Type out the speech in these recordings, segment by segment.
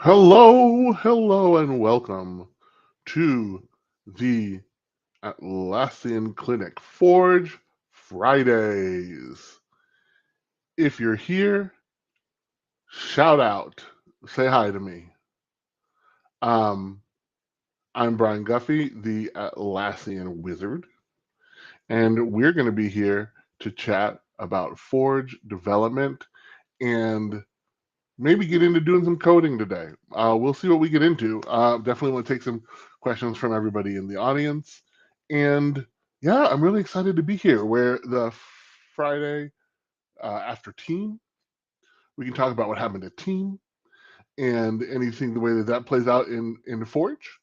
Hello, and welcome to the Atlassian Clinic Forge Fridays. If you're here, shout out, say hi to me. Um, I'm Bryan Guffey, the Atlassian Wizard, and we're going to be here to chat about Forge development and maybe get into doing some coding today. We'll see what we get into. Definitely want to take some questions from everybody in the audience. And yeah, I'm really excited to be here where the Friday after team, we can talk about what happened at team and anything the way that plays out in Forge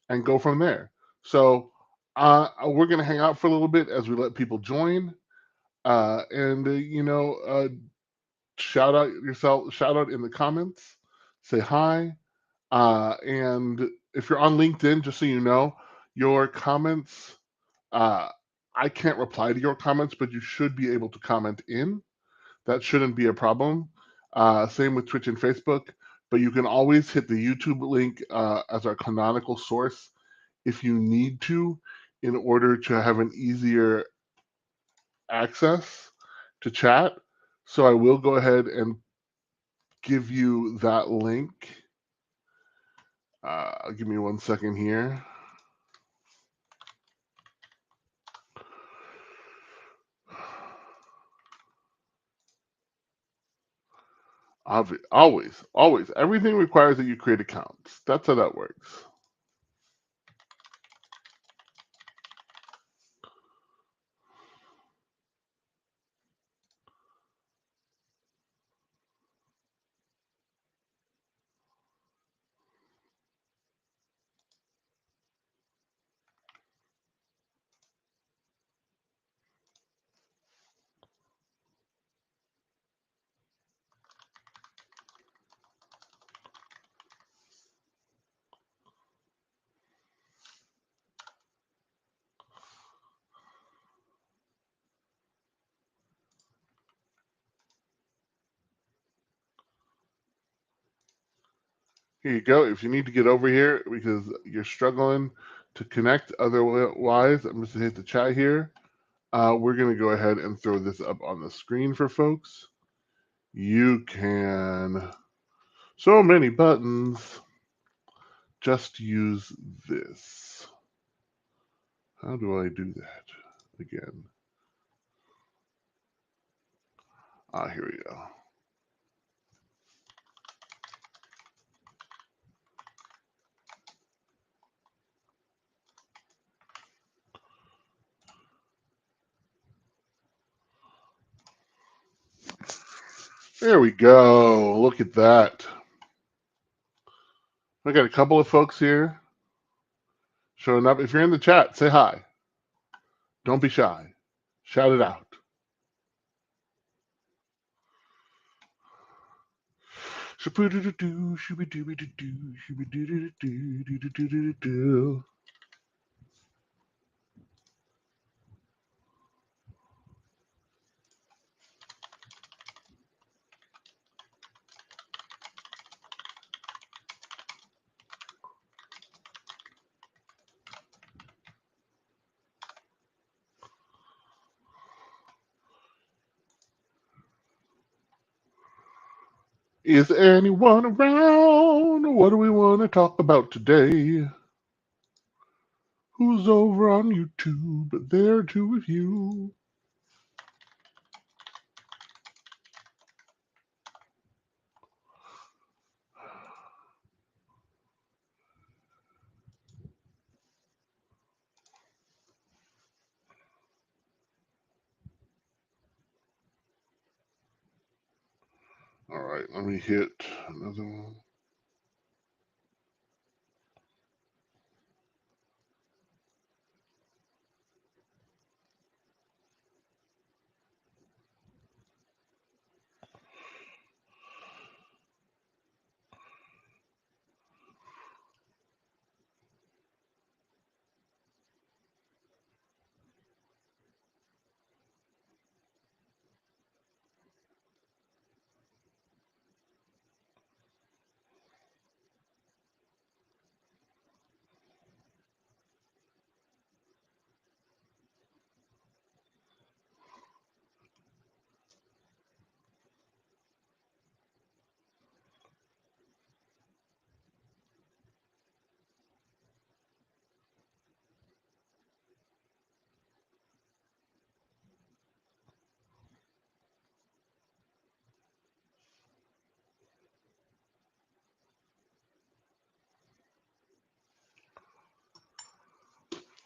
and go from there. So we're going to hang out for a little bit as we let people join. And shout out yourself, shout out in the comments, say hi. And if you're on LinkedIn, just so you know, your comments, uh, I can't reply to your comments, but you should be able to comment in. That shouldn't be a problem. Same with Twitch and Facebook, but you can always hit the YouTube link as our canonical source if you need to, in order to have an easier access to chat. So I will go ahead and give you that link. Give me 1 second here. Always. Everything requires that you create accounts. That's how that works. Here you go. If you need to get over here because you're struggling to connect, otherwise, I'm just gonna hit the chat here. We're gonna go ahead and throw this up on the screen for folks. You can, so many buttons. Just use this. How do I do that again? Here we go. There we go. Look at that. I got a couple of folks here showing up. If you're in the chat, say hi. Don't be shy. Shout it out. Is anyone around? What do we want to talk about today? Who's over on YouTube? There are two of you. All right, let me hit another one.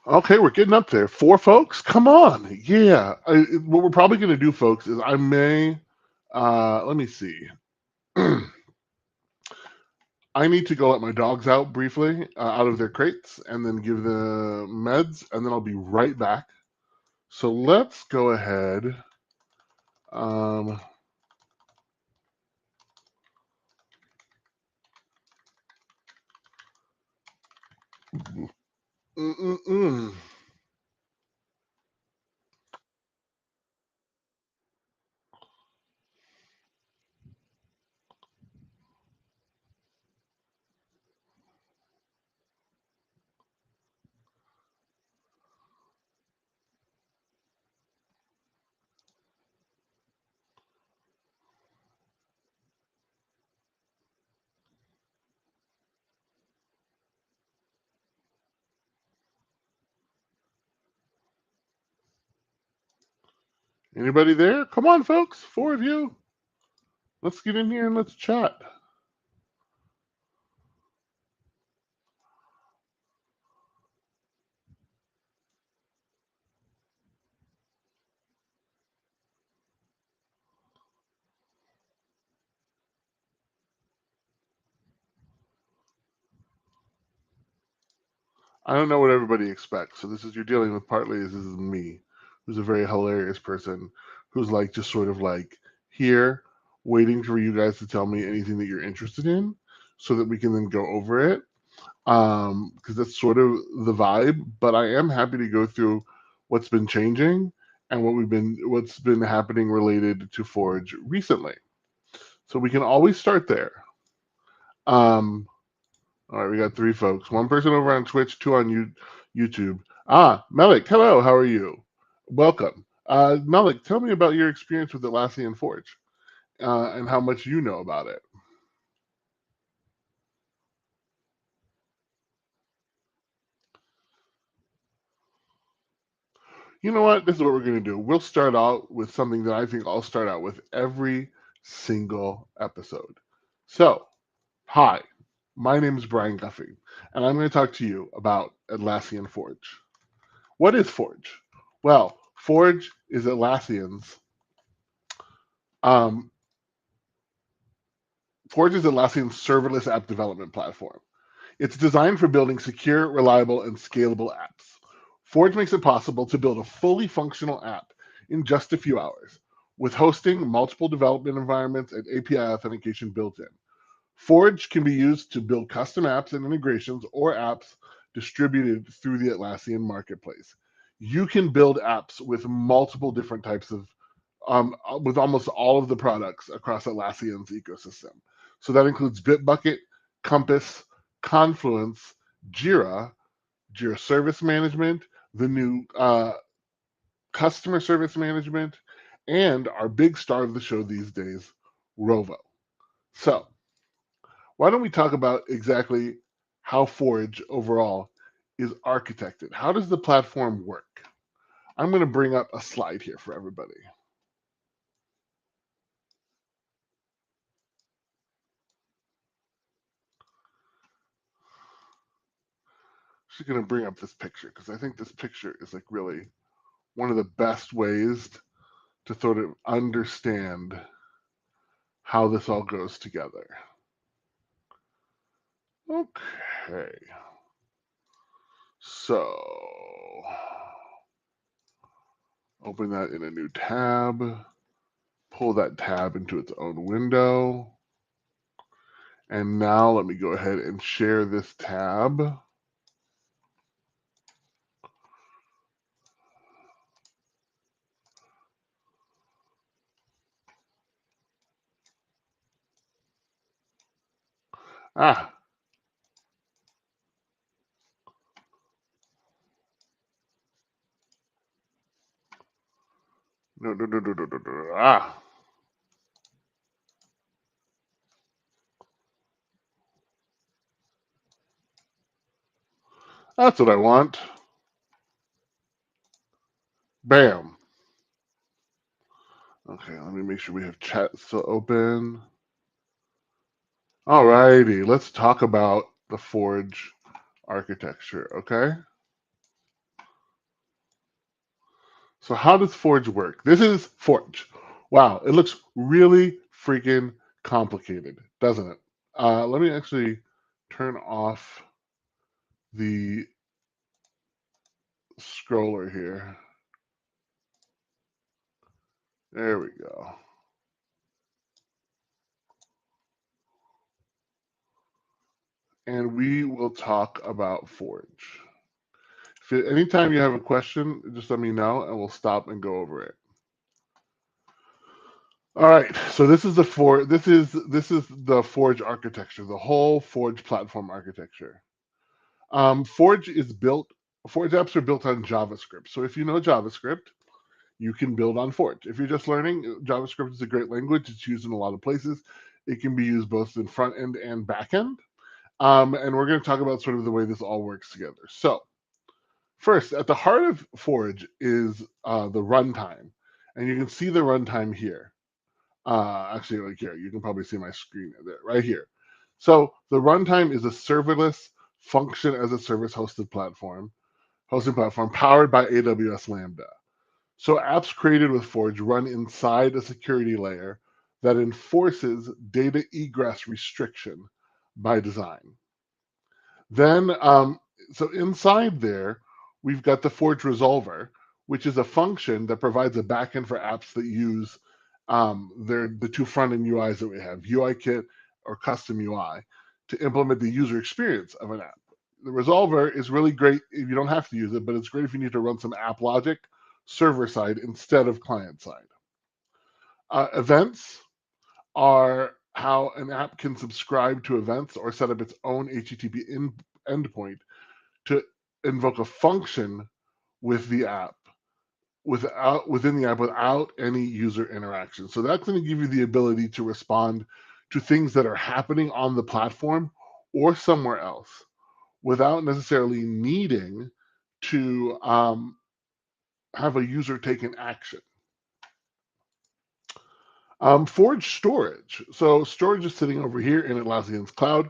Okay, we're getting up there. 4 folks? Come on. Yeah. What we're probably going to do, folks, is I may, let me see. I need to go let my dogs out briefly, out of their crates, and then give them meds, and then I'll be right back. So let's go ahead. Um, mm, mm, mm. Anybody there? Come on, folks. 4 of you. Let's get in here and let's chat. I don't know what everybody expects. So this is you're dealing with partly is this is me, who's a very hilarious person, who's like just sort of like here, waiting for you guys to tell me anything that you're interested in, so that we can then go over it. Because that's sort of the vibe. But I am happy to go through what's been changing and what's been happening related to Forge recently. So we can always start there. Um, all right, we got 3 folks. 1 person over on Twitch, 2 on YouTube. Melik, hello. How are you? Welcome. Melik, tell me about your experience with Atlassian Forge and how much you know about it. You know what? This is what we're going to do. We'll start out with something that I think I'll start out with every single episode. So, hi, my name is Bryan Guffey, and I'm going to talk to you about Atlassian Forge. What is Forge? Well, Forge is Atlassian's um, Forge is Atlassian's serverless app development platform. It's designed for building secure, reliable, and scalable apps. Forge makes it possible to build a fully functional app in just a few hours, with hosting, multiple development environments, and API authentication built in. Forge can be used to build custom apps and integrations or apps distributed through the Atlassian marketplace. You can build apps with multiple different types of with almost all of the products across Atlassian's ecosystem. So that includes Bitbucket, Compass, Confluence, Jira, Jira Service Management, the new Customer Service Management, and our big star of the show these days, Rovo. So, why don't we talk about exactly how Forge overall is architected? How does the platform work? I'm going to bring up a slide here for everybody. Just going to bring up this picture because I think this picture is like really one of the best ways to sort of understand how this all goes together. Okay. So open that in a new tab, pull that tab into its own window. And now let me go ahead and share this tab. Ah, no. That's what I want. Bam. Okay, let me make sure we have chat still open. Alrighty, let's talk about the Forge architecture, okay? So how does Forge work? This is Forge. Wow, it looks really freaking complicated, doesn't it? Let me actually turn off the scroller here. There we go. And we will talk about Forge. Anytime you have a question, just let me know and we'll stop and go over it. All right, so this is the Forge architecture, the whole Forge platform architecture. Forge apps are built on JavaScript. So if you know JavaScript, you can build on Forge. If you're just learning, JavaScript is a great language. It's used in a lot of places. It can be used both in front end and back end. And we're going to talk about sort of the way this all works together. So first, at the heart of Forge is the runtime. And you can see the runtime here. Actually, like here, you can probably see my screen there, right here. So the runtime is a serverless function as a service hosting platform powered by AWS Lambda. So apps created with Forge run inside a security layer that enforces data egress restriction by design. Then, so inside there, we've got the Forge Resolver, which is a function that provides a backend for apps that use the two front-end UIs that we have, UIKit or custom UI, to implement the user experience of an app. The Resolver is really great if you don't have to use it, but it's great if you need to run some app logic server side instead of client side. Events are how an app can subscribe to events or set up its own HTTP endpoint to invoke a function with the app within the app without any user interaction. So that's going to give you the ability to respond to things that are happening on the platform or somewhere else without necessarily needing to have a user take an action. Forge storage. So storage is sitting over here in Atlassian's cloud.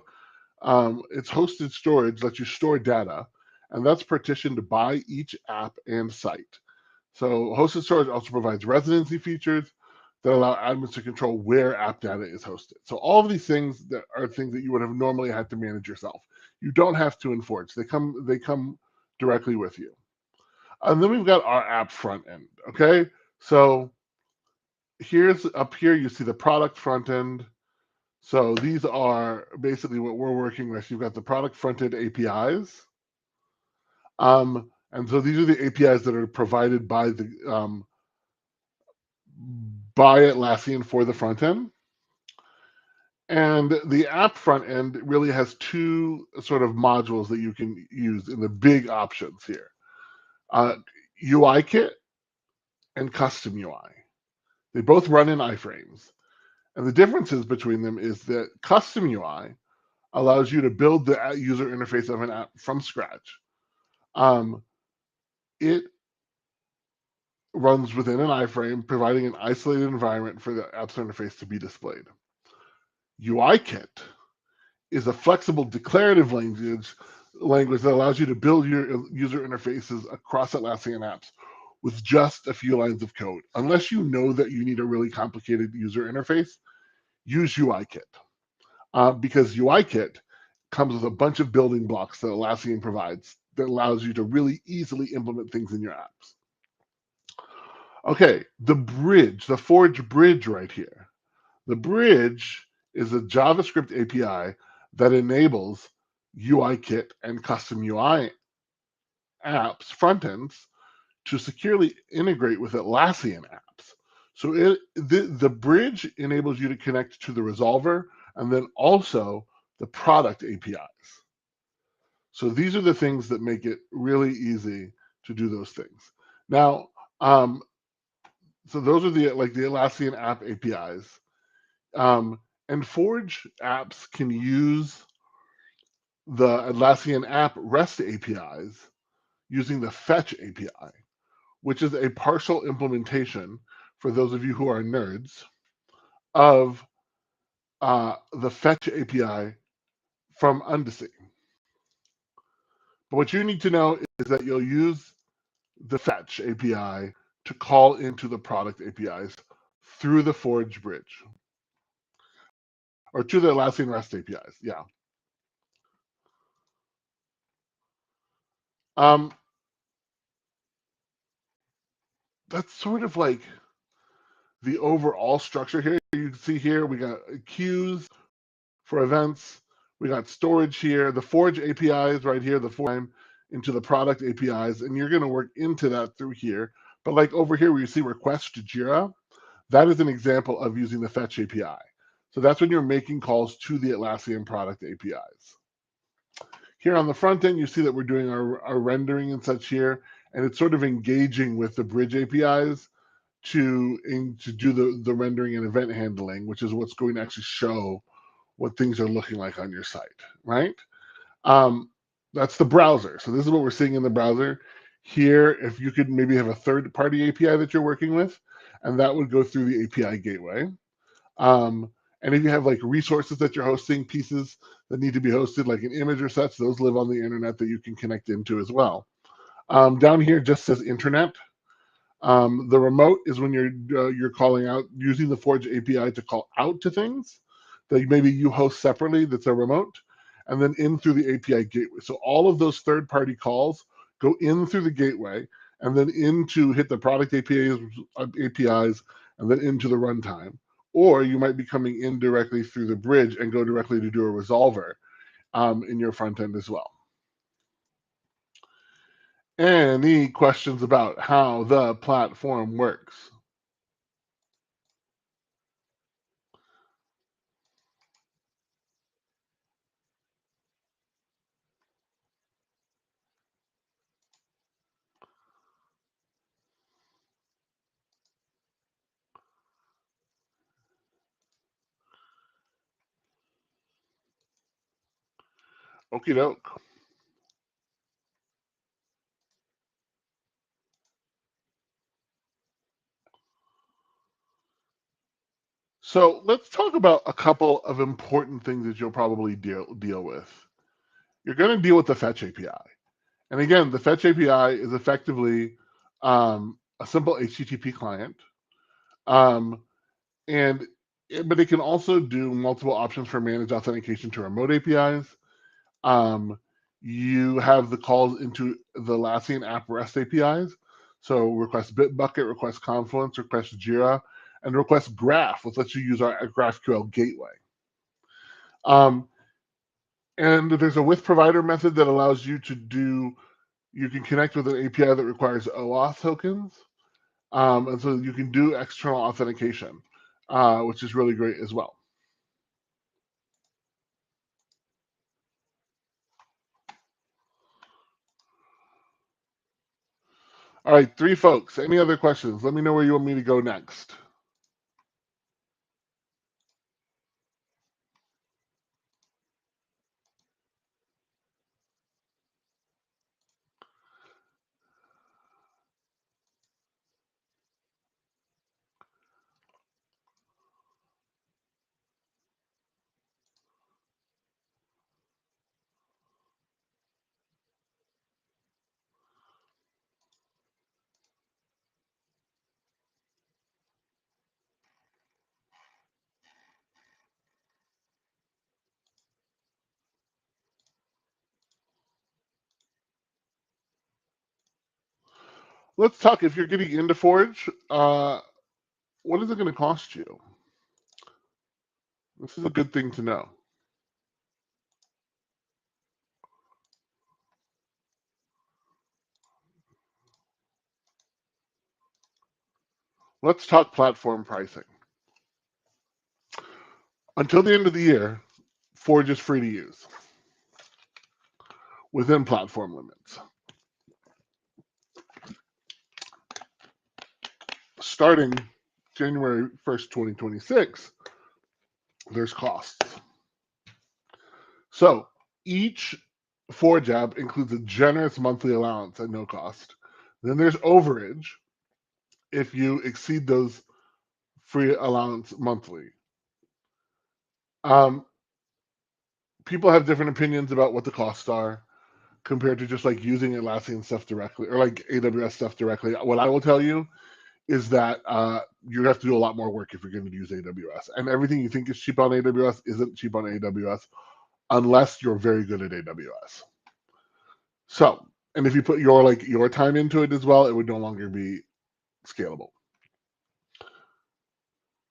It's hosted storage lets you store data, and that's partitioned by each app and site. So hosted storage also provides residency features that allow admins to control where app data is hosted. So all of these things that are things that you would have normally had to manage yourself. You don't have to in Forge. They come directly with you. And then we've got our app front end. Okay, so here's up here. You see the product front end. So these are basically what we're working with. You've got the product front-end APIs. And so these are the APIs that are provided by by Atlassian for the front end. And the app front end really has two sort of modules that you can use in the big options here. UIKit and custom UI. They both run in iframes. And the differences between them is that custom UI allows you to build the user interface of an app from scratch. It runs within an iframe, providing an isolated environment for the app's interface to be displayed. UIKit is a flexible declarative language that allows you to build your user interfaces across Atlassian apps with just a few lines of code. Unless you know that you need a really complicated user interface, use UIKit. Because UIKit comes with a bunch of building blocks that Atlassian provides that allows you to really easily implement things in your apps. Okay, the Forge bridge right here. The bridge is a JavaScript API that enables UIKit and custom UI apps, front ends, to securely integrate with Atlassian apps. So the bridge enables you to connect to the resolver and then also the product APIs. So these are the things that make it really easy to do those things. Now, so those are the Atlassian app APIs. And Forge apps can use the Atlassian app REST APIs using the fetch API, which is a partial implementation, for those of you who are nerds, of the fetch API from Undecy. But what you need to know is that you'll use the fetch API to call into the product APIs through the Forge bridge, or to the Atlassian REST APIs. Yeah. That's sort of like the overall structure here. You can see here we got queues for events. We got storage here, the Forge APIs right here, the Forge into the product APIs, and you're going to work into that through here. But like over here where you see request to Jira, that is an example of using the fetch API. So that's when you're making calls to the Atlassian product APIs. Here on the front end, you see that we're doing our rendering and such here, and it's sort of engaging with the bridge APIs to do the rendering and event handling, which is what's going to actually show what things are looking like on your site, right? That's the browser. So this is what we're seeing in the browser. Here, if you could maybe have a third-party API that you're working with, and that would go through the API gateway. And if you have like resources that you're hosting, pieces that need to be hosted, like an image or such, those live on the internet that you can connect into as well. Down here just says internet. The remote is when you're calling out using the Forge API to call out to things that maybe you host separately. That's a remote, and then in through the API gateway. So all of those third-party calls go in through the gateway, and then into hit the product APIs, and then into the runtime. Or you might be coming in directly through the bridge and go directly to do a resolver in your front end as well. Any questions about how the platform works? Okie doke. So let's talk about a couple of important things that you'll probably deal with. You're going to deal with the fetch API. And again, the fetch API is effectively a simple HTTP client. But it can also do multiple options for managed authentication to remote APIs. You have the calls into the Atlassian app REST APIs. So request Bitbucket, request Confluence, request Jira, and request Graph, which lets you use our GraphQL gateway. And there's a with provider method that allows you you can connect with an API that requires OAuth tokens. And so you can do external authentication, which is really great as well. All right, 3 folks. Any other questions? Let me know where you want me to go next. Let's talk. If you're getting into Forge, what is it going to cost you? This is a good thing to know. Let's talk platform pricing. Until the end of the year, Forge is free to use within platform limits. Starting January 1st, 2026, there's costs. So each Forge app includes a generous monthly allowance at no cost. Then there's overage if you exceed those free allowance monthly. People have different opinions about what the costs are compared to just like using Atlassian stuff directly or like AWS stuff directly. What I will tell you is that you have to do a lot more work if you're going to use AWS. And everything you think is cheap on AWS isn't cheap on AWS unless you're very good at AWS. So, and if you put your time into it as well, it would no longer be scalable.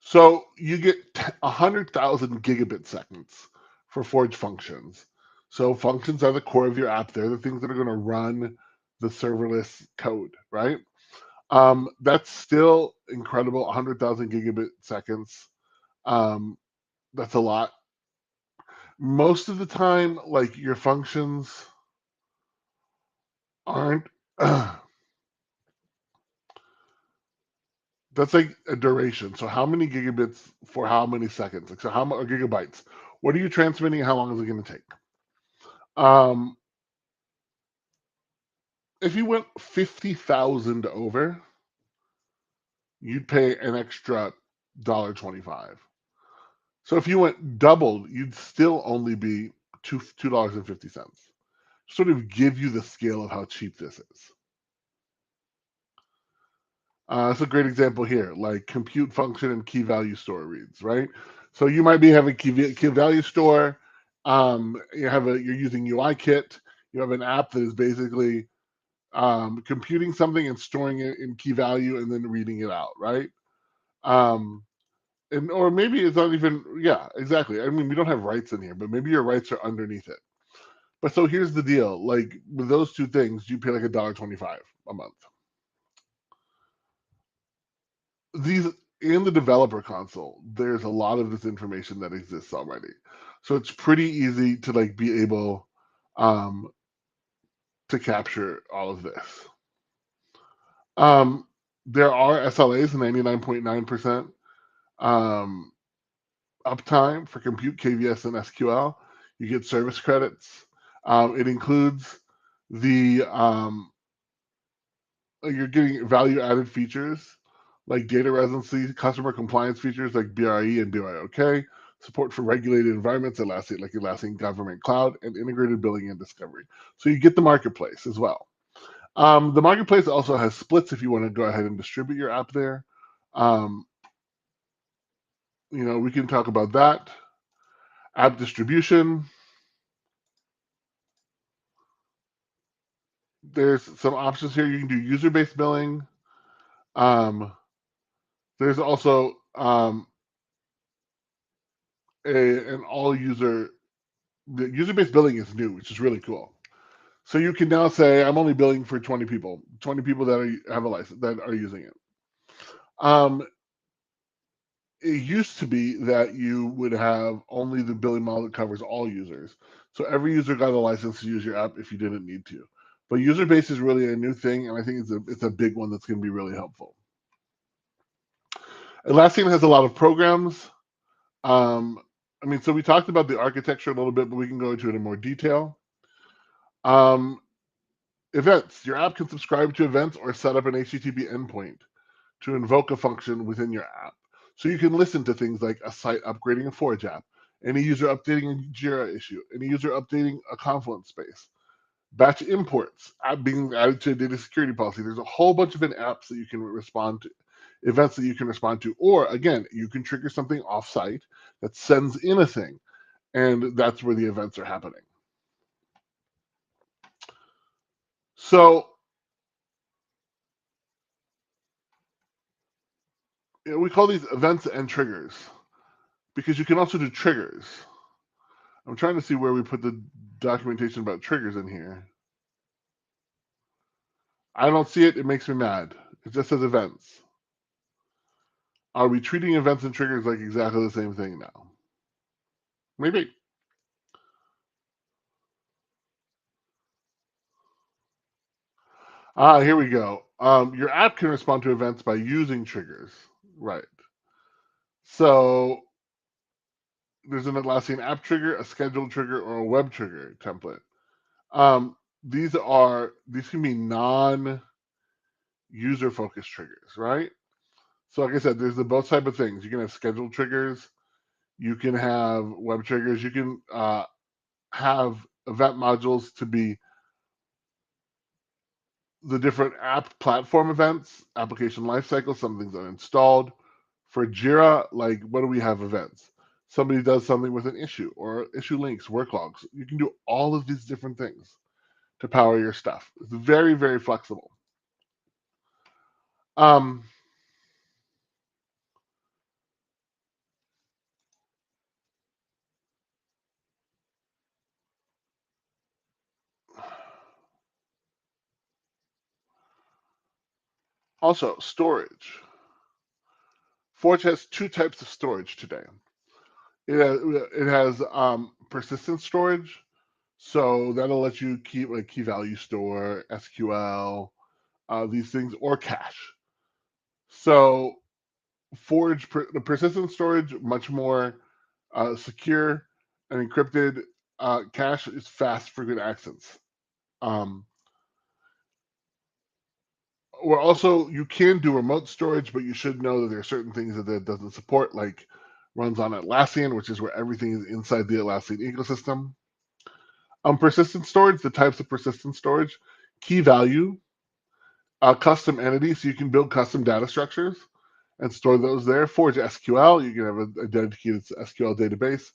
So you get 100,000 gigabit seconds for Forge functions. So functions are the core of your app. They're the things that are going to run the serverless code, right? That's still incredible. 100,000 gigabit seconds. That's a lot. Most of the time, like your functions aren't. That's like a duration. So how many gigabits for how many seconds? Like so, how many gigabytes? What are you transmitting? How long is it going to take? Um, if you went 50,000 over, you'd pay an extra $1.25. So if you went doubled, you'd still only be $2.50. Sort of give you the scale of how cheap this is. That's a great example here, like compute function and key value store reads, right? So you might be having key value store. You're using UIKit. You have an app that is basically computing something and storing it in key value and then reading it out, right? And or maybe it's not even, yeah, exactly. I mean, we don't have writes in here, but maybe your writes are underneath it. But so here's the deal: like with those two things, you pay like $1.25 a month. These in the developer console, there's a lot of this information that exists already, so it's pretty easy to like be able um, to capture all of this. Um, there are SLAs, 99.9% um, uptime for compute, KVS, and SQL. You get service credits. It includes the you're getting value added features like data residency, customer compliance features like BRE and BYOK, support for regulated environments, Atlassian government cloud, and integrated billing and discovery. So you get the marketplace as well. The marketplace also has splits if you want to go ahead and distribute your app there. Um, we can talk about that. App distribution. There's some options here. You can do user-based billing. There's also an all-user. The user-based billing is new, which is really cool. So you can now say, I'm only billing for 20 people that have a license that are using it. It used to be that you would have only the billing model that covers all users. So every user got a license to use your app if you didn't need to. But user base is really a new thing, and I think it's a big one that's going to be really helpful. Atlassian has a lot of programs. So we talked about the architecture a little bit, but we can go into it in more detail. Events. Your app can subscribe to events or set up an HTTP endpoint to invoke a function within your app. So you can listen to things like a site upgrading a Forge app, any user updating a Jira issue, any user updating a Confluence space, batch imports, app being added to a data security policy. There's a whole bunch of apps that you can respond to, events that you can respond to, or again, you can trigger something offsite that sends in a thing, and that's where the events are happening. So we call these events and triggers because you can also do triggers. I'm trying to see where we put the documentation about triggers in here. I don't see it. It makes me mad. It just says events. Are we treating events and triggers like exactly the same thing now? Maybe. Here we go. Your app can respond to events by using triggers. Right. So there's an Atlassian app trigger, a scheduled trigger, or a web trigger template. These can be non-user focused triggers, right? So like I said, there's both type of things. You can have scheduled triggers, you can have web triggers, you can have event modules to be the different app platform events, application lifecycle, something's uninstalled. For Jira, like what do we have events? Somebody does something with an issue or issue links, work logs. You can do all of these different things to power your stuff. It's very, very flexible. Um, Also, storage. Forge has two types of storage today. It has persistent storage, so that'll let you keep like key value store, SQL, these things, or cache. So the persistent storage much more secure and encrypted. Cache is fast for good access. Um, or also you can do remote storage, but you should know that there are certain things that it doesn't support, like runs on Atlassian, which is where everything is inside the Atlassian ecosystem. Persistent storage, the types of persistent storage, key value, custom entity, so you can build custom data structures and store those there. Forge SQL, you can have a dedicated SQL database.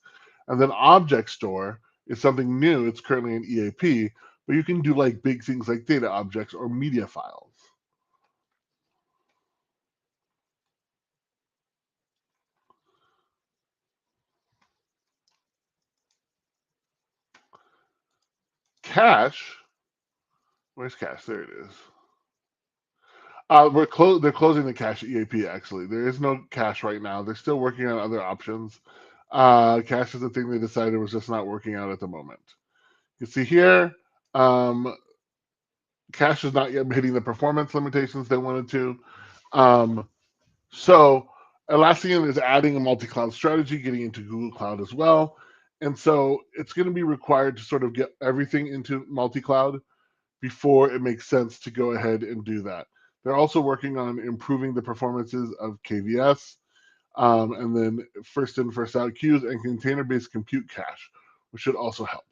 And then object store is something new. It's currently an EAP, but you can do like big things like data objects or media files. Cache, where's cache? There it is. They're closing the cache EAP. Actually, there is no cache right now. They're still working on other options. Cache is the thing they decided was just not working out at the moment. You see here, um, cache is not yet hitting the performance limitations they wanted to. Um, so Atlassian is adding a multi-cloud strategy, getting into Google Cloud as well. And so it's going to be required to sort of get everything into multi-cloud before it makes sense to go ahead and do that. They're also working on improving the performances of KVS, and then first in, first out queues and container-based compute cache, which should also help.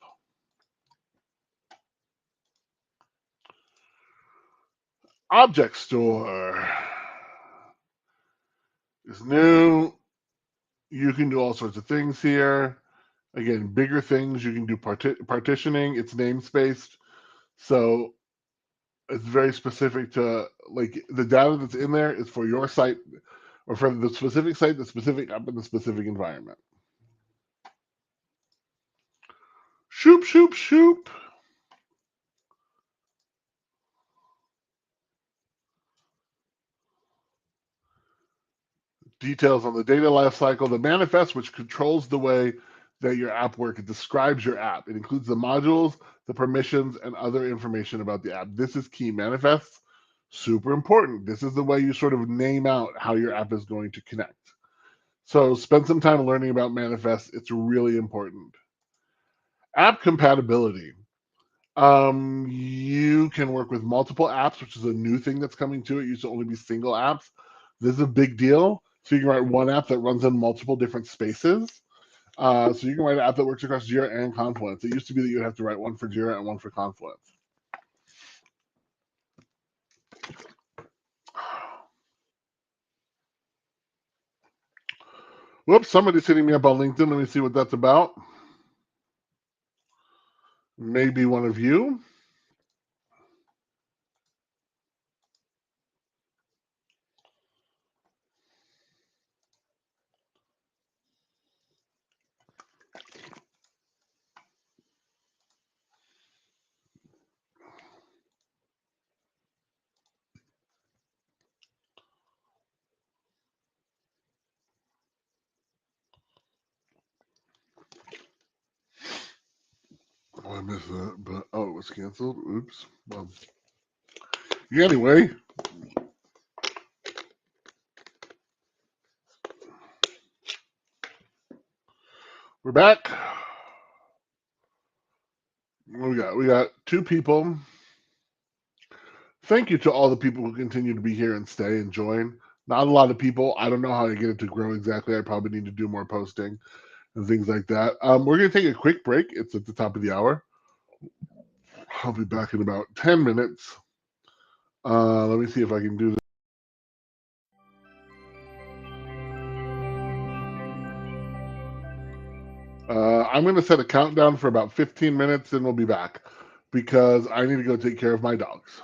Object Store is new. You can do all sorts of things here. Again, bigger things. You can do partitioning. It's namespaced. So it's very specific to like the data that's in there is for your site or for the specific site, the specific app, in the specific environment. Shoop, shoop, shoop. Details on the data lifecycle, the manifest, which controls the way that your app works. It describes your app. It includes the modules, the permissions, and other information about the app. This is key. Manifests, super important. This is the way you sort of name out how your app is going to connect. So spend some time learning about manifests. It's really important. App compatibility. You can work with multiple apps, which is a new thing that's coming to it. It used to only be single apps. This is a big deal. So you can write one app that runs in multiple different spaces. So you can write an app that works across Jira and Confluence. It used to be that you'd have to write one for Jira and one for Confluence. Whoops, somebody's hitting me up on LinkedIn. Let me see what that's about. Maybe one of you. Oh, I missed that, but oh, it was canceled. Oops. Well, anyway, we're back. We got two people. Thank you to all the people who continue to be here and stay and join. Not a lot of people. I don't know how to get it to grow exactly. I probably need to do more posting and things like that. We're going to take a quick break. It's at the top of the hour. I'll be back in about 10 minutes. Let me see if I can do this. I'm going to set a countdown for about 15 minutes and we'll be back because I need to go take care of my dogs.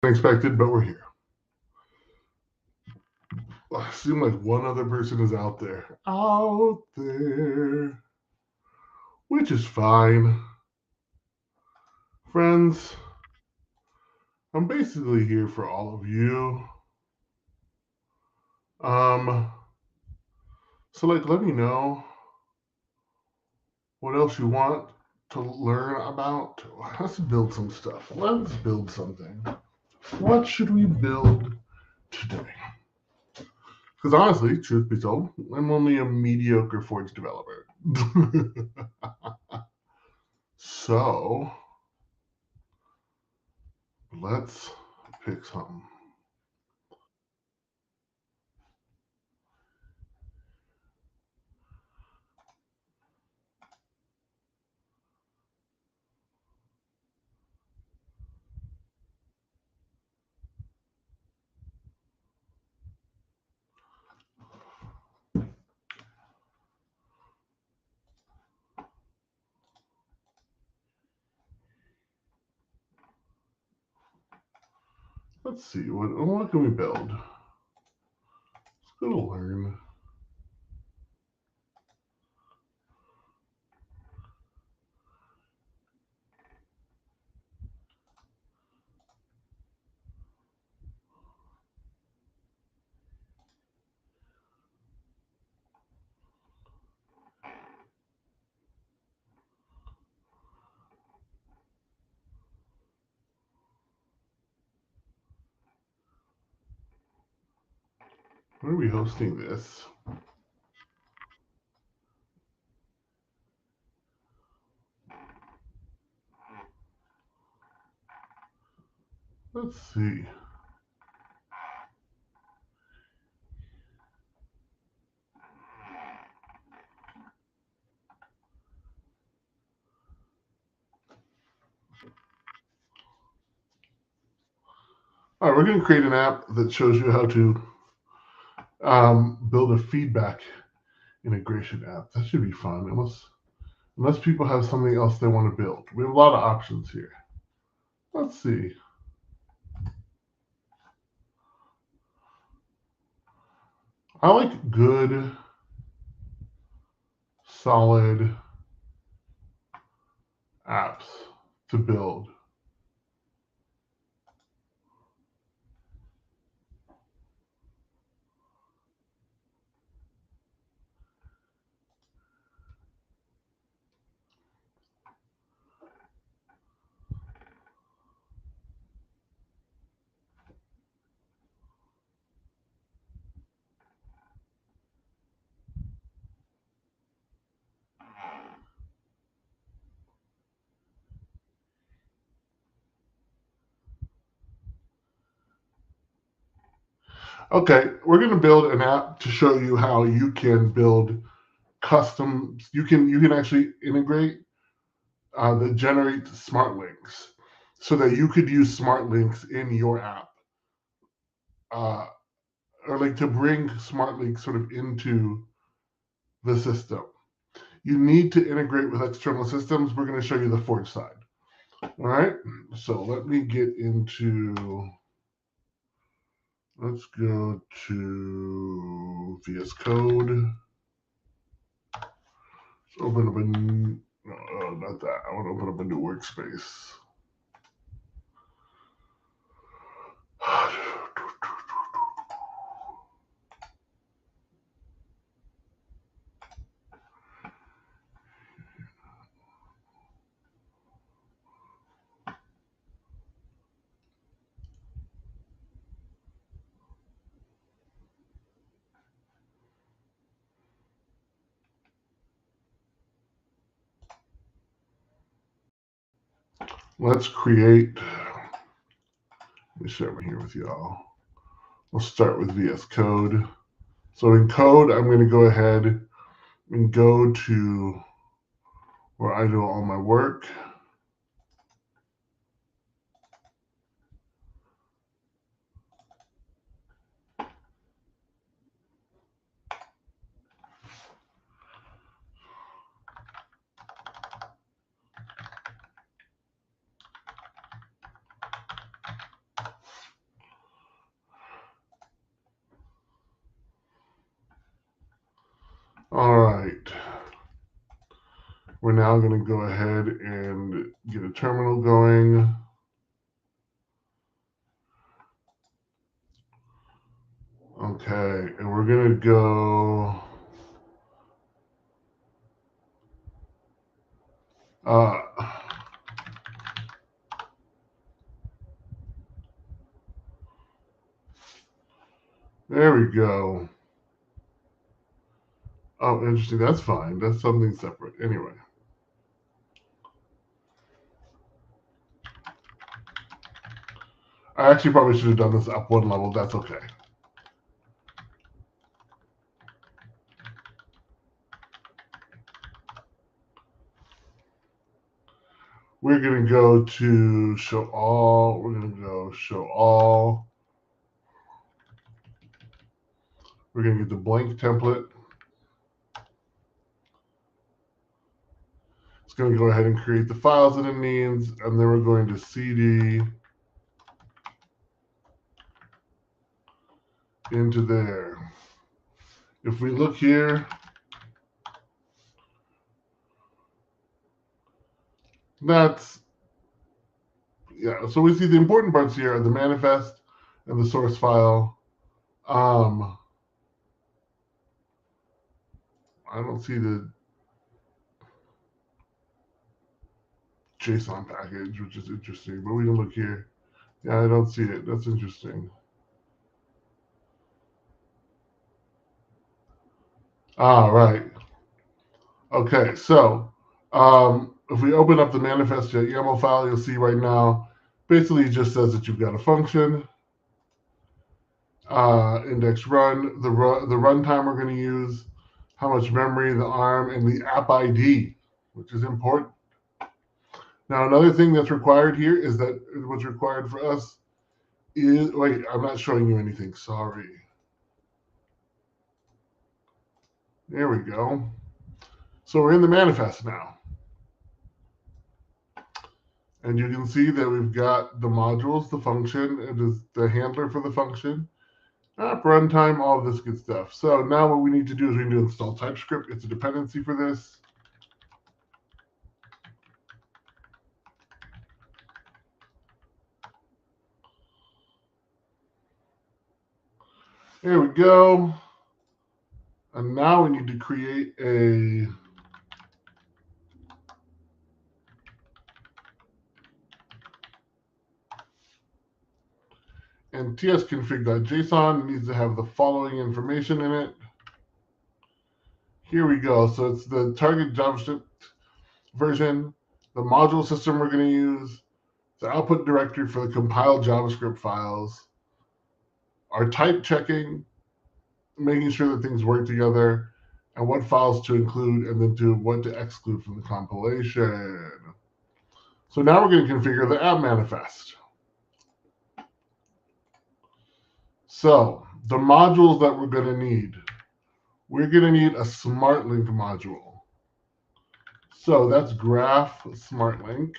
Unexpected, but we're here. Well, I seem like one other person is out there. Out there. Which is fine. Friends, I'm basically here for all of you. So like let me know what else you want to learn about. Let's build some stuff. Let's build something. What should we build today? Because honestly, truth be told, I'm only a mediocre Forge developer. So let's pick something. Let's see, what can we build? Let's go to learn. Where are we hosting this? Let's see. All right, we're going to create an app that shows you how to build a feedback integration app. That should be fun, unless people have something else they want to build. We have a lot of options here. Let's see. I like good, solid apps to build. Okay, we're going to build an app to show you how you can build custom. You can actually integrate that generate smart links, so that you could use smart links in your app, uh, or like to bring smart links sort of into the system. You need to integrate with external systems. We're going to show you the Forge side. All right. So let me get into. Let's go to VS Code. Let's open up a new, no, not that. I want to open up a new workspace. Let's create. Let me share my here with y'all. We'll start with VS Code. So in Code, I'm going to go ahead and go to where I do all my work. right. We're now going to go ahead and get a terminal going. Okay, and we're going to go there we go. Oh, interesting. That's fine. That's something separate. Anyway. I actually probably should have done this up one level. That's okay. We're going to go to show all. We're going to go show all. We're going to get the blank template. It's going to go ahead and create the files that it needs, and then we're going to cd into there. If we look here, that's, yeah, so we see the important parts here are the manifest and the source file. I don't see the JSON package, which is interesting, but we can look here. Yeah, I don't see it. That's interesting. Right. Okay, so if we open up the manifest.yml file, you'll see right now, basically it just says that you've got a function, index run, the runtime we're going to use, how much memory, the ARM, and the app ID, which is important. Now, another thing that's required here is that what's required for us is, wait, I'm not showing you anything, sorry. There we go. So we're in the manifest now. And you can see that we've got the modules, the function, it is the handler for the function, app runtime, all of this good stuff. So now what we need to do is we need to install TypeScript. It's a dependency for this. There we go. And now we need to create a and tsconfig.json needs to have the following information in it. Here we go. So it's the target JavaScript version, the module system we're going to use, the output directory for the compiled JavaScript files, our type checking, making sure that things work together, and what files to include, and then to what to exclude from the compilation. So now we're going to configure the app manifest. So the modules that we're going to need, we're going to need a smart link module. So that's graph smart link.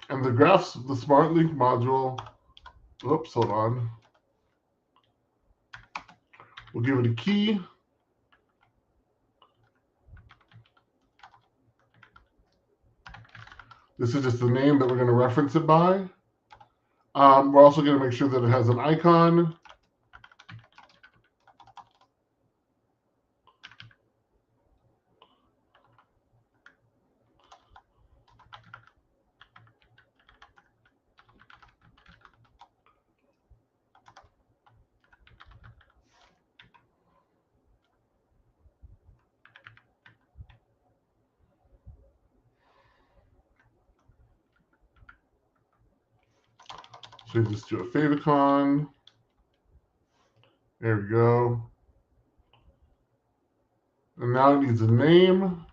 And the smart link module, oops, hold on. We'll give it a key. This is just the name that we're going to reference it by. We're also going to make sure that it has an icon. So you just do a favicon. There we go. And now it needs a name.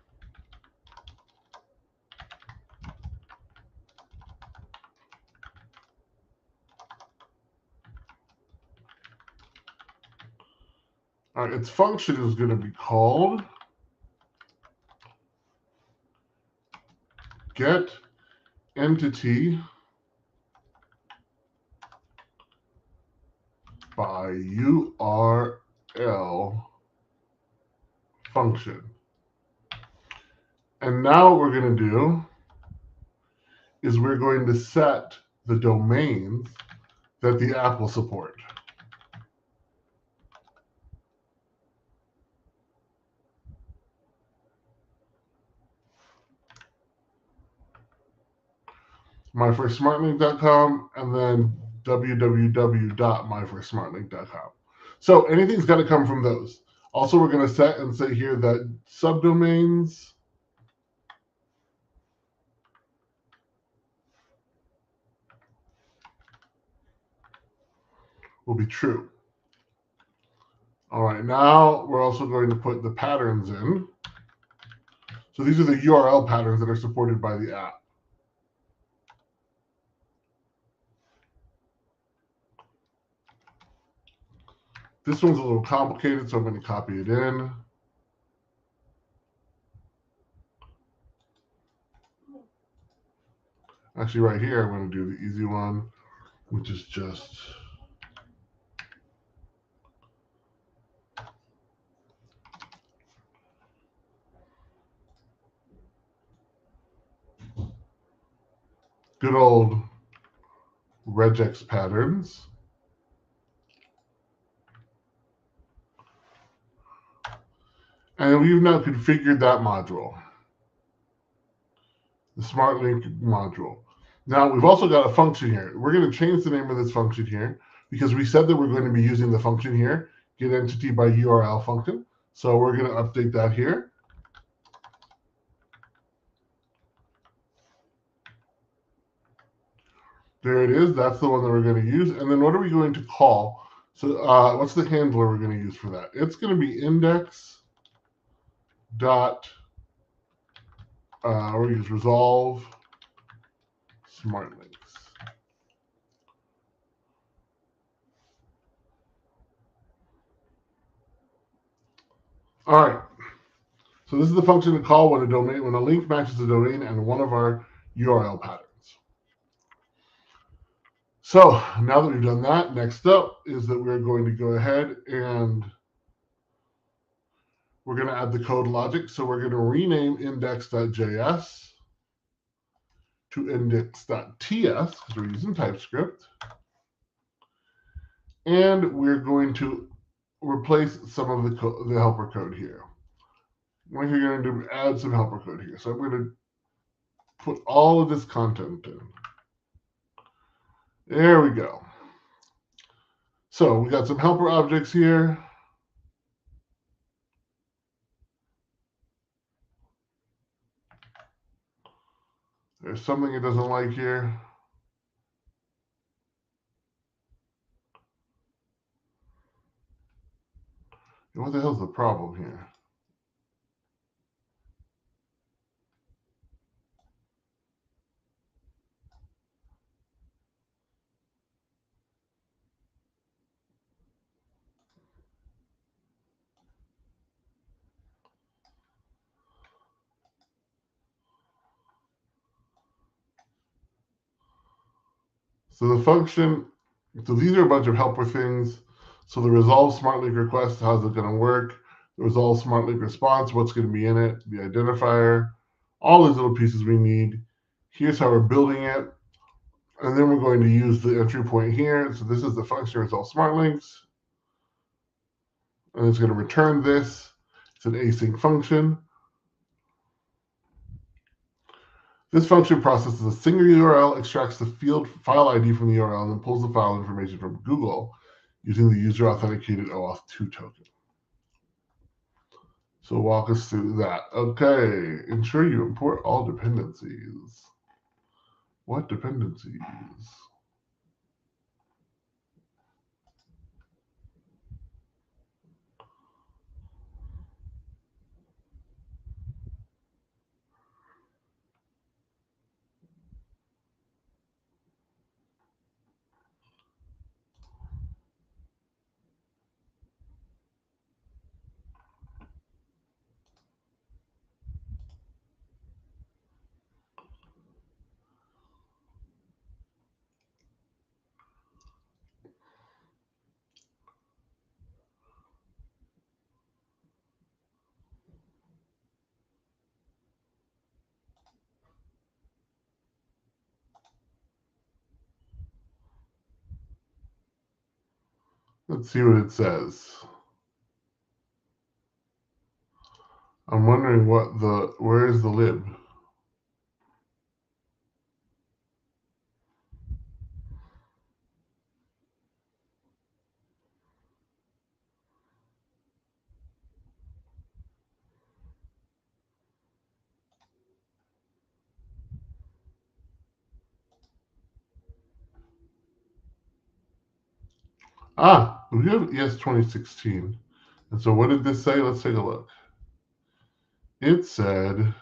All right, its function is going to be called get entity by URL function. And now what we're going to do is we're going to set the domains that the app will support. myfirstsmartlink.com and then www.myfirstsmartlink.com. So anything's got to come from those. Also, we're going to set and say here that subdomains will be true. All right, now we're also going to put the patterns in. So these are the URL patterns that are supported by the app. This one's a little complicated, so I'm going to copy it in. Actually, right here, I'm going to do the easy one, which is just good old regex patterns. And we've now configured that module, the SmartLink module. Now, we've also got a function here. We're going to change the name of this function here because we said that we're going to be using the function here, getEntity by URL function. So we're going to update that here. There it is. That's the one that we're going to use. And then what are we going to call? So what's the handler we're going to use for that? It's going to be index dot, we're going to use resolve smart links. All right. So this is the function to call when a link matches a domain and one of our URL patterns. So now that we've done that, next up is that we're going to go ahead and we're going to add the code logic. So we're going to rename index.js to index.ts because we're using TypeScript. And we're going to replace some of the helper code here. We're going to add some helper code here. So I'm going to put all of this content in. There we go. So we got some helper objects here. There's something it doesn't like here. And what the hell's the problem here? So the function, so these are a bunch of helper things. So the resolve smart link request, how's it going to work? The resolve smart link response, what's going to be in it? The identifier, all these little pieces we need. Here's how we're building it. And then we're going to use the entry point here. So this is the function resolve smart links. And it's going to return this. It's an async function. This function processes a single URL, extracts the field file ID from the URL, and then pulls the file information from Google using the user authenticated OAuth 2 token. So walk us through that. Okay, ensure you import all dependencies. What dependencies? Let's see what it says. I'm wondering where is the lib? Ah, we have ES 2016. And so what did this say? Let's take a look. It said,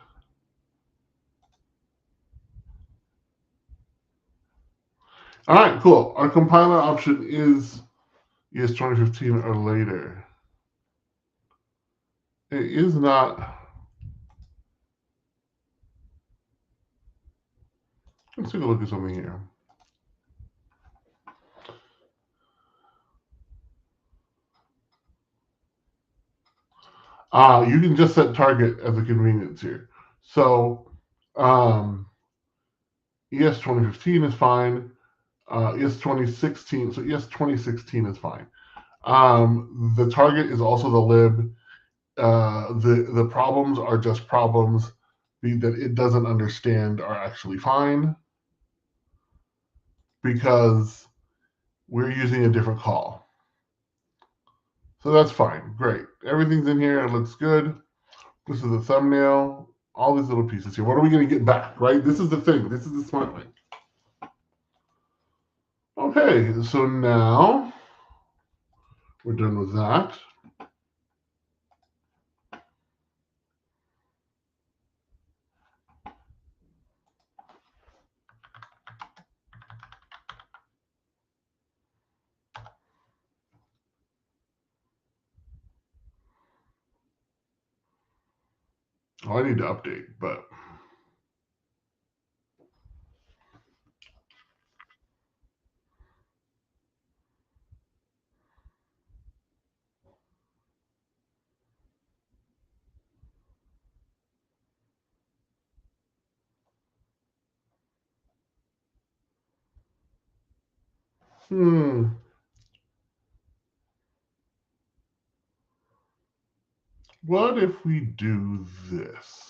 all right, cool. Our compiler option is ES 2015 or later. It is not. Let's take a look at something here. You can just set target as a convenience here. So ES 2015 is fine. ES 2016, so ES 2016 is fine. The target is also the lib. The problems are just problems that it doesn't understand are actually fine because we're using a different call. So that's fine. Great. Everything's in here. It looks good. This is the thumbnail. All these little pieces here. What are we going to get back, right? This is the thing. This is the smart thing. Okay, so now we're done with that. Oh, I need to update, but what if we do this?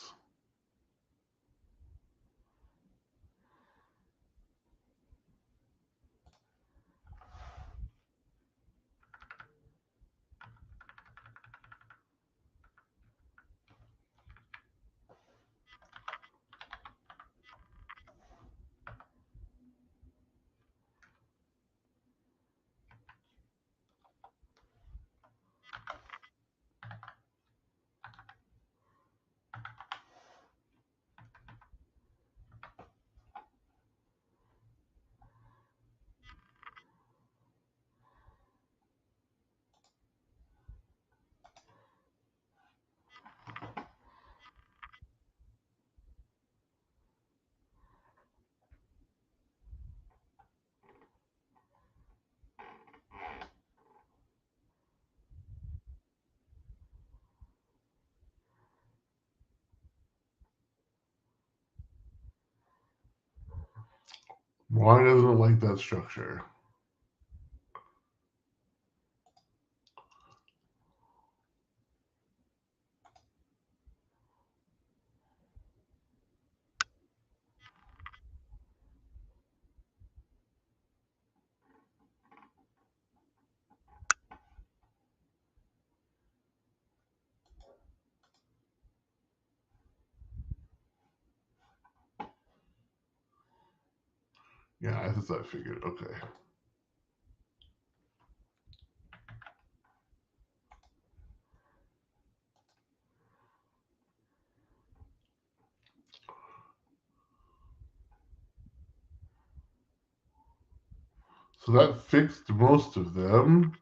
Why doesn't it like that structure? Yeah, I thought I figured. Okay. So that fixed most of them.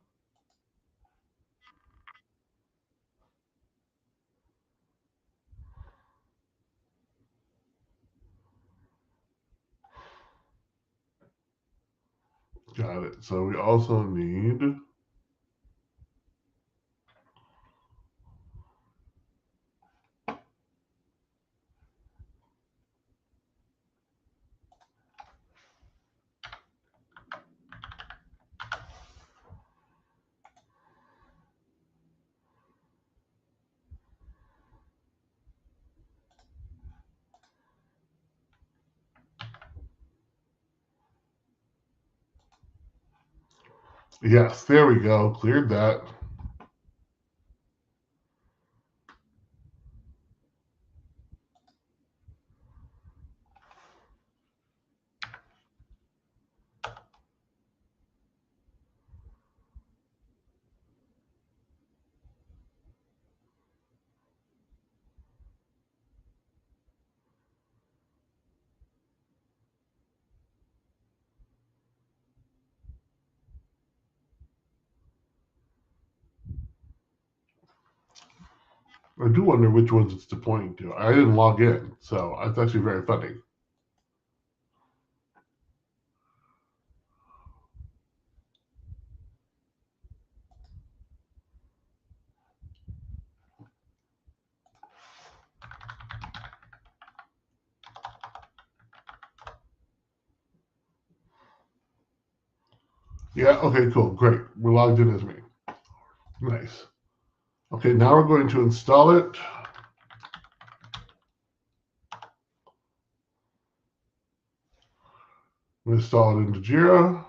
Got it. So we also need. Yes, there we go. Cleared that. I do wonder which ones it's pointing to. I didn't log in, so it's actually very funny. Yeah, okay, cool, great. We're logged in as me. Nice. Okay, now we're going to install it. We install it into Jira.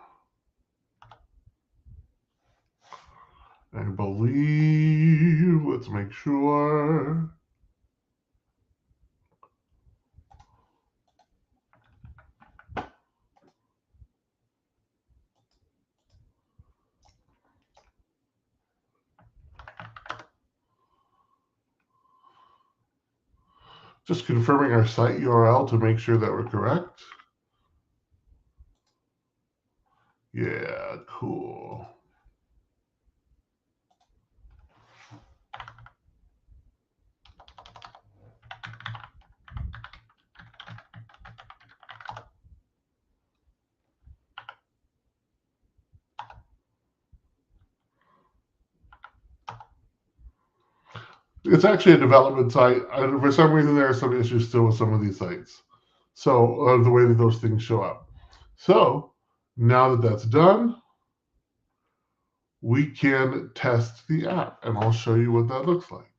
I believe, let's make sure. Just confirming our site URL to make sure that we're correct. Yeah, cool. It's actually a development site. For some reason, there are some issues still with some of these sites. So the way that those things show up. So now that that's done, we can test the app, and I'll show you what that looks like.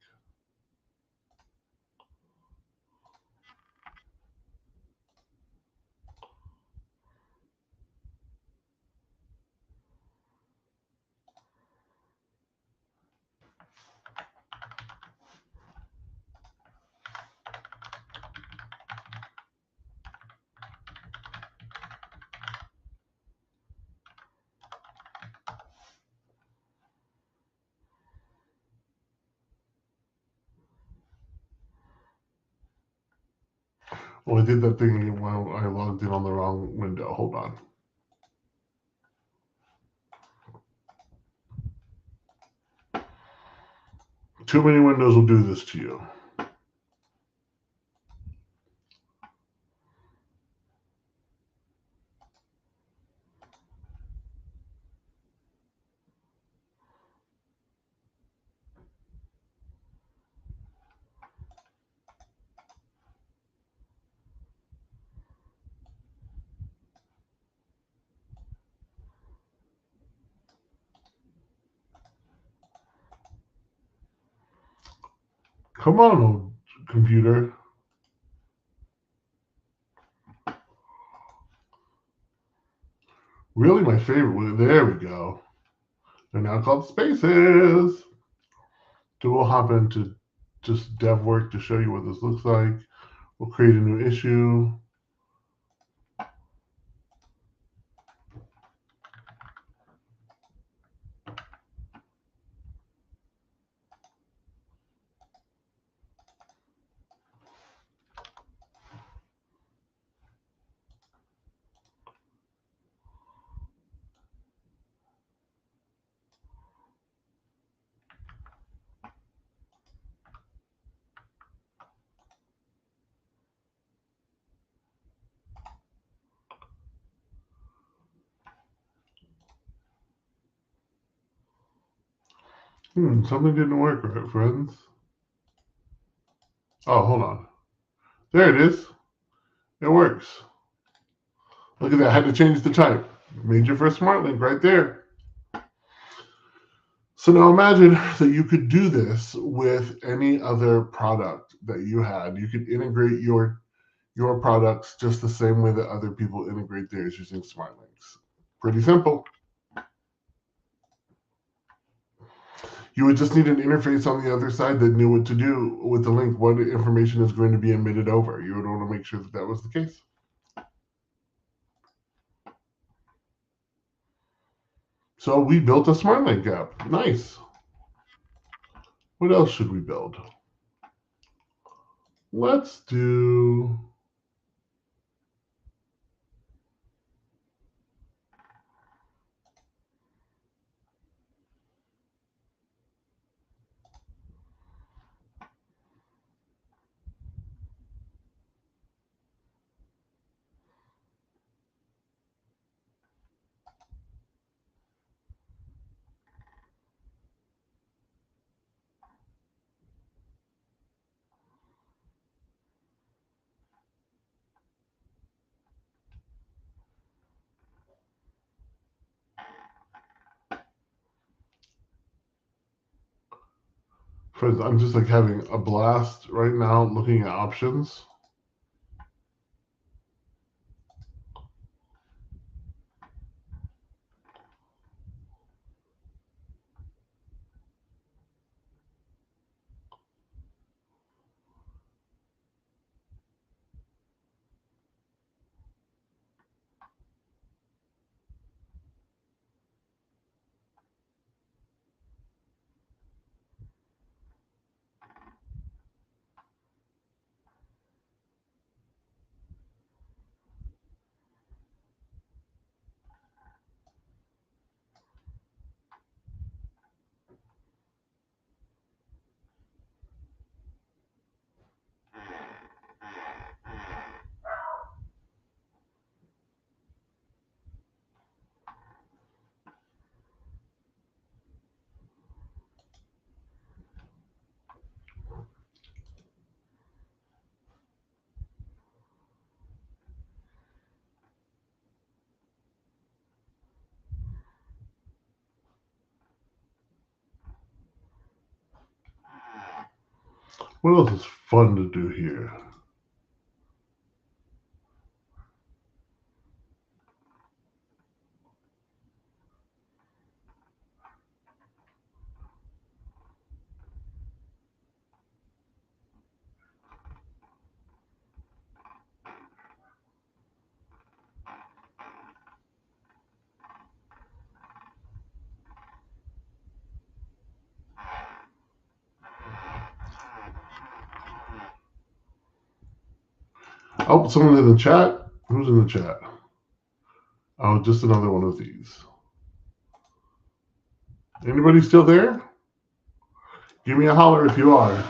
Well, I did that thing while I logged in on the wrong window. Hold on. Too many windows will do this to you. Come on, old computer. Really, my favorite. There we go. They're now called spaces. So we'll hop into just dev work to show you what this looks like. We'll create a new issue. Something didn't work right, friends. Oh, hold on. There it is. It works. Look at that. I had to change the type. Made your first smart link right there. So now imagine that you could do this with any other product that you had. You could integrate your products just the same way that other people integrate theirs using smart links. Pretty simple. You would just need an interface on the other side that knew what to do with the link, what information is going to be emitted over. You would want to make sure that that was the case. So we built a smart link app. Nice. What else should we build? Let's do... Friends, I'm just like having a blast right now looking at options. What else is fun to do here? Oh, someone in the chat? Who's in the chat? Oh, just another one of these. Anybody still there? Give me a holler if you are.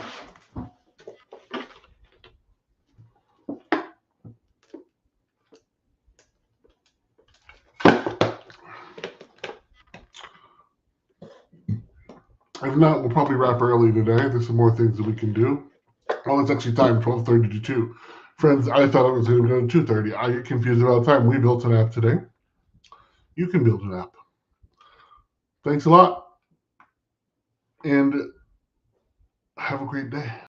If not, we'll probably wrap early today. There's some more things that we can do. Oh, it's actually time, 12:30 to 2. Friends, I thought it was going to go to 2:30. I get confused about time. We built an app today. You can build an app. Thanks a lot, and have a great day.